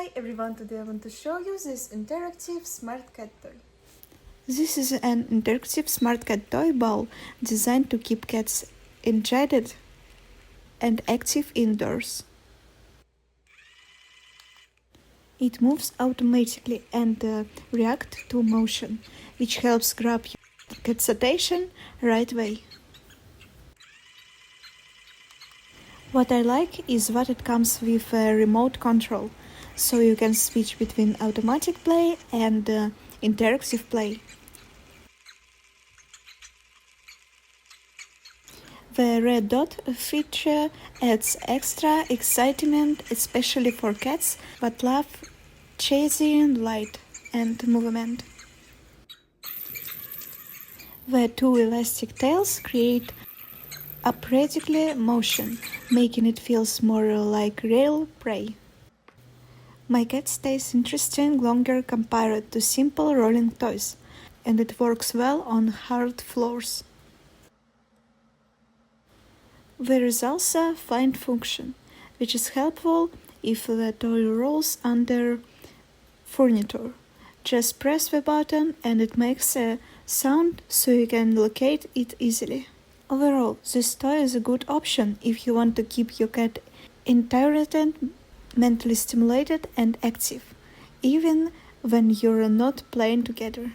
Hi everyone, today I want to show you this interactive smart cat toy. This is an interactive smart cat toy ball designed to keep cats excited and active indoors. It moves automatically and reacts to motion, which helps grab your cat's attention right away. What I like is that it comes with a remote control, so you can switch between automatic play and interactive play. The red dot feature adds extra excitement, especially for cats that love chasing light and movement. The two elastic tails create a predictable motion, making it feel more like real prey. My cat stays interesting longer compared to simple rolling toys, and it works well on hard floors. There is also find function, which is helpful if the toy rolls under furniture. Just press the button and it makes a sound so you can locate it easily. Overall, this toy is a good option if you want to keep your cat entertained, mentally stimulated and active, even when you're not playing together.